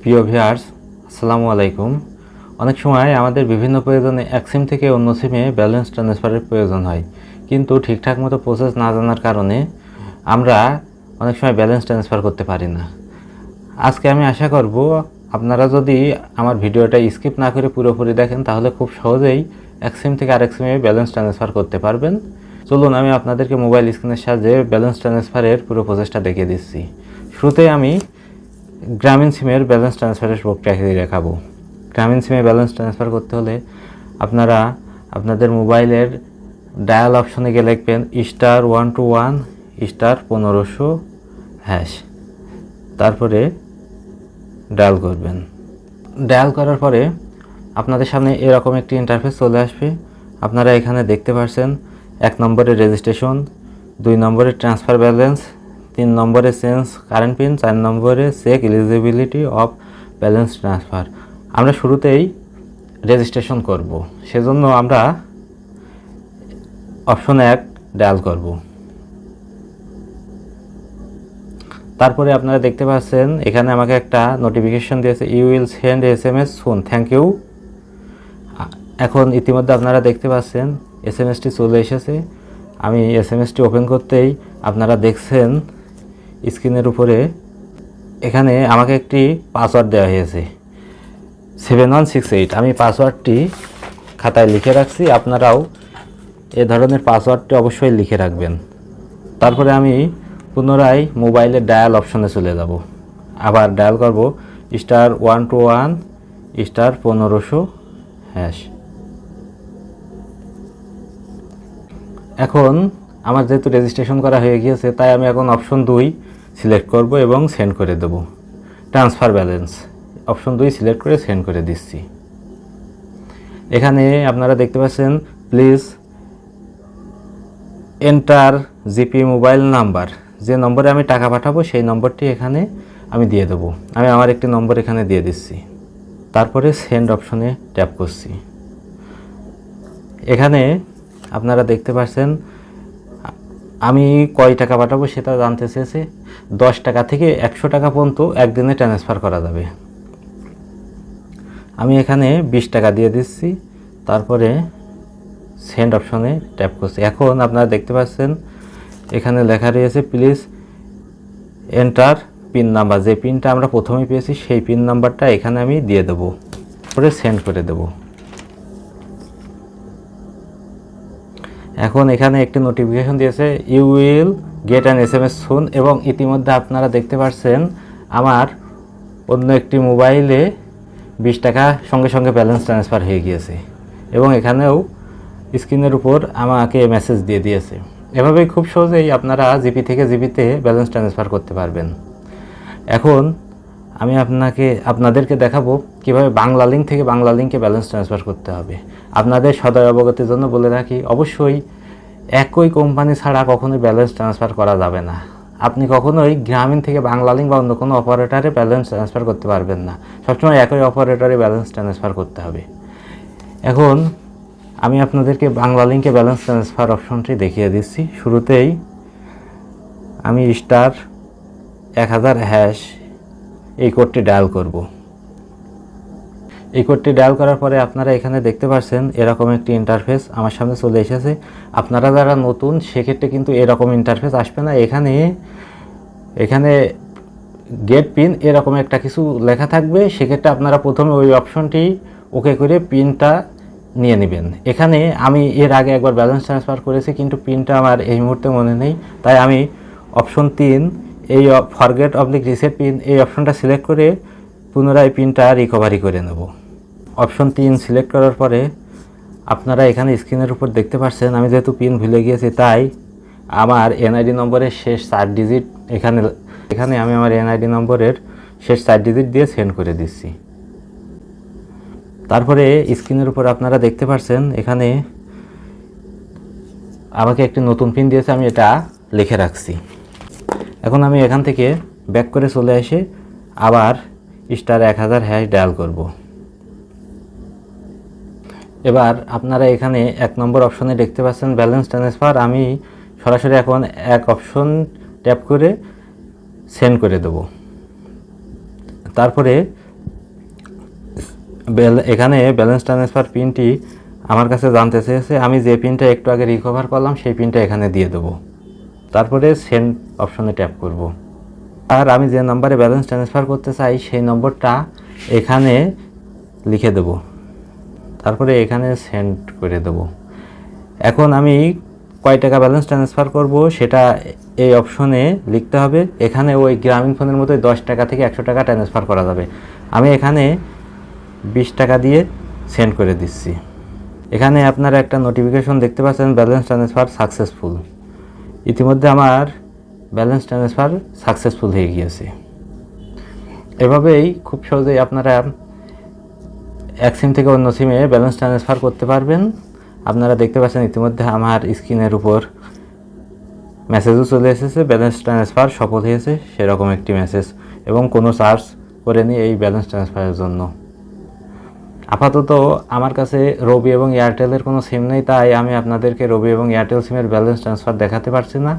প্রিয় ভিউয়ার্স, আসসালামু আলাইকুম। অনেক সময় আমাদের বিভিন্ন প্রয়োজনে এক সিম থেকে অন্য সিমে ব্যালেন্স ট্রান্সফারের প্রয়োজন হয়, কিন্তু ঠিকঠাক মতো প্রসেস না জানার কারণে আমরা অনেক সময় ব্যালেন্স ট্রান্সফার করতে পারি না। আজকে আমি আশা করব আপনারা যদি আমার ভিডিওটা স্কিপ না করে পুরোপুরি দেখেন তাহলে খুব সহজেই এক সিম থেকে আরেক সিমে ব্যালেন্স ট্রান্সফার করতে পারবেন। চলুন আমি আপনাদেরকে মোবাইল স্ক্রিনের সাহায্যে ব্যালেন্স ট্রান্সফারের পুরো প্রসেসটা দেখিয়ে দিচ্ছি। শুরুতে আমি গ্রামীণ সিমের ব্যালেন্স ট্রান্সফারের প্রক্রিয়া দেখাবো। গ্রামীণ সিমে ব্যালেন্স ট্রান্সফার করতে হলে আপনারা আপনাদের মোবাইলের ডায়াল অপশনে গিয়ে লিখবেন *121 *1500#, তারপরে ডায়াল করবেন। ডায়াল করার পরে আপনাদের সামনে এরকম একটি ইন্টারফেস চলে আসবে। আপনারা এখানে দেখতে পাচ্ছেন 1 নম্বরে রেজিস্ট্রেশন, 2 নম্বরে ট্রান্সফার ব্যালেন্স, 3 নম্বরে চেঞ্জ কারেন্ট পিন, 4 নম্বরে check eligibility of balance transfer. আমরা শুরুতেই রেজিস্ট্রেশন করব, সেজন্য আমরা অপশন 1 ডায়াল করব। তারপরে আপনারা দেখতে পাচ্ছেন এখানে আমাকে একটা নোটিফিকেশন দিয়েছে, you will send SMS soon, thank you. এখন ইতিমধ্যে আপনারা দেখতে পাচ্ছেন SMSটি চলে এসেছে। আমি SMSটি ওপেন করতেই আপনারা দেখছেন স্ক্রিনের উপরে এখানে আমাকে একটি পাসওয়ার্ড দেওয়া হয়েছে 7168। আমি পাসওয়ার্ডটি খাতায় লিখে রাখছি, আপনারাও এ ধরনের পাসওয়ার্ডটি অবশ্যই লিখে রাখবেন। তারপরে আমি পুনরায় মোবাইলের ডায়াল অপশনে চলে যাব, আবার ডায়াল করব *121 *1500#। এখন আমার যেহেতু রেজিস্ট্রেশন করা হয়ে গিয়েছে তাই আমি এখন অপশন 2 সিলেক্ট করব এবং সেন্ড করে দেব। ট্রান্সফার ব্যালেন্স অপশন 2 সিলেক্ট করে সেন্ড করে দিচ্ছি। এখানে আপনারা দেখতে পাচ্ছেন please enter GP mobile number, যে নম্বরে আমি টাকা পাঠাবো সেই নম্বরটি এখানে আমি দিয়ে দেবো। আমি আমার একটি নম্বর এখানে দিয়ে দিচ্ছি, তারপরে সেন্ড অপশনে ট্যাপ করছি। এখানে আপনারা দেখতে পাচ্ছেন আমি কয় টাকা পাঠাবো সেটা জানতে চেয়েছে। 10 টাকা থেকে 100 টাকা পর্যন্ত একদিনে ট্রান্সফার করা যাবে। আমি এখানে 20 টাকা দিয়ে দিচ্ছি, তারপরে সেন্ড অপশনে ট্যাপ করছি। এখন আপনারা দেখতে পাচ্ছেন এখানে লেখা রয়েছে প্লিজ এন্টার পিন নাম্বার, যে পিনটা আমরা প্রথমেই পেয়েছি সেই পিন নাম্বারটা এখানে আমি দিয়ে দেবো, পরে সেন্ড করে দেব। এখন এখানে একটি নোটিফিকেশন দিয়েছে you will get an SMS soon, এবং ইতিমধ্যে আপনারা দেখতে পাচ্ছেন আমার অন্য একটি মোবাইলে 20 টাকা সঙ্গে সঙ্গে ব্যালেন্স ট্রান্সফার হয়ে গিয়েছে, এবং এখানেও স্ক্রিনের উপর আমাকে মেসেজ দিয়ে দিয়েছে। এভাবেই খুব সহজেই আপনারা জিপি থেকে জিপিতে ব্যালেন্স ট্রান্সফার করতে পারবেন। এখন আমি আপনাদেরকে দেখাবো কিভাবে বাংলা লিঙ্ক থেকে বাংলা লিঙ্কে ব্যালেন্স ট্রান্সফার করতে হবে। আপনাদের সদয় অবগতির জন্য বলে রাখি, অবশ্যই একই কোম্পানি ছাড়া কখনোই ব্যালেন্স ট্রান্সফার করা যাবে না। আপনি কখনোই গ্রামীণ থেকে বাংলা লিঙ্ক বা অন্য কোনো অপারেটরে ব্যালেন্স ট্রান্সফার করতে পারবেন না। সবসময় একই অপারেটরে ব্যালেন্স ট্রান্সফার করতে হবে। এখন আমি আপনাদেরকে বাংলা লিঙ্কে ব্যালেন্স ট্রান্সফার অপশনটি দেখিয়ে দিচ্ছি। শুরুতেই আমি *1000# এই কোডটি ডায়াল করব। এই কোডটি ডায়াল করার পরে আপনারা এখানে দেখতে পাচ্ছেন এরকম একটি ইন্টারফেস আমার সামনে চলে এসেছে। আপনারা যারা নতুন সেক্ষেত্রে কিন্তু এরকম ইন্টারফেস আসবে না। এখানে গেট পিন এরকম একটা কিছু লেখা থাকবে, সেক্ষেত্রে আপনারা প্রথমে ওই অপশনটি ওকে করে পিনটা নিয়ে নেবেন। এখানে আমি এর আগে একবার ব্যালেন্স ট্রান্সফার করেছি, কিন্তু পিনটা আমার এই মুহূর্তে মনে নেই, তাই আমি অপশন 3 এই ফরগেট রিসেট পিন এই অপশনটা সিলেক্ট করে পুনরায় পিনটা রিকভারি করে নেব। অপশন 3 সিলেক্ট করার পরে আপনারা এখানে স্ক্রিনের উপর দেখতে পাচ্ছেন আমি যেহেতু পিন ভুলে গিয়েছি তাই আমার NID নম্বরের শেষ 4 ডিজিট এখানে আমি আমার NID নম্বরের শেষ 4 ডিজিট দিয়ে সেন্ড করে দিচ্ছি। তারপরে স্ক্রিনের উপর আপনারা দেখতে পাচ্ছেন এখানে আমাকে একটি নতুন পিন দিয়েছে, আমি এটা লিখে রাখছি। এখন আমি এখান থেকে ব্যাক করে চলে এসে আবার *1000# ডায়াল করব। এবার আপনারা এখানে 1 নম্বর অপশনে দেখতে পাচ্ছেন ব্যালেন্স ট্রান্সফার। আমি সরাসরি এখন এক অপশন ট্যাপ করে সেন্ড করে দেব। তারপরে এখানে ব্যালেন্স ট্রান্সফার পিনটি আমার কাছে জানতে চেয়েছে, আমি যে পিনটা একটু আগে রিকভার করলাম সেই পিনটা এখানে দিয়ে দেবো। তারপরে সেন্ড অপশনে ট্যাপ করব। আর আমি যে নম্বরে ব্যালেন্স ট্রান্সফার করতে চাই সেই নম্বরটা এখানে লিখে দেব, তারপরে এখানে সেন্ড করে দেব। এখন আমি কয় টাকা ব্যালেন্স ট্রান্সফার করব সেটা এই অপশনে লিখতে হবে। এখানে ওই গ্রামীণ ফোনের মতোই 10 টাকা থেকে 100 টাকা ট্রান্সফার করা যাবে। আমি এখানে 20 টাকা দিয়ে সেন্ড করে দিচ্ছি। এখানে আপনারা একটা নোটিফিকেশন দেখতে পাচ্ছেন, ব্যালেন্স ট্রান্সফার সাকসেসফুল। ইতিমধ্যে আমার ব্যালেন্স ট্রান্সফার সাকসেসফুল হয়ে গিয়েছে। এভাবেই খুব সহজেই আপনারা এক সিম থেকে অন্য সিমে ব্যালেন্স ট্রান্সফার করতে পারবেন। আপনারা দেখতে পাচ্ছেন ইতিমধ্যে আমার স্ক্রিনের উপর মেসেজও চলে এসেছে, ব্যালেন্স ট্রান্সফার সফল হয়েছে সেরকম একটি মেসেজ, এবং কোনো চার্জ করেনি এই ব্যালেন্স ট্রান্সফারের জন্য। আপাতত আমার কাছে রবি এবং এয়ারটেলের কোনো সিম নেই, তাই আমি আপনাদেরকে রবি এবং এয়ারটেল সিমের ব্যালেন্স ট্রান্সফার দেখাতে পারছি না।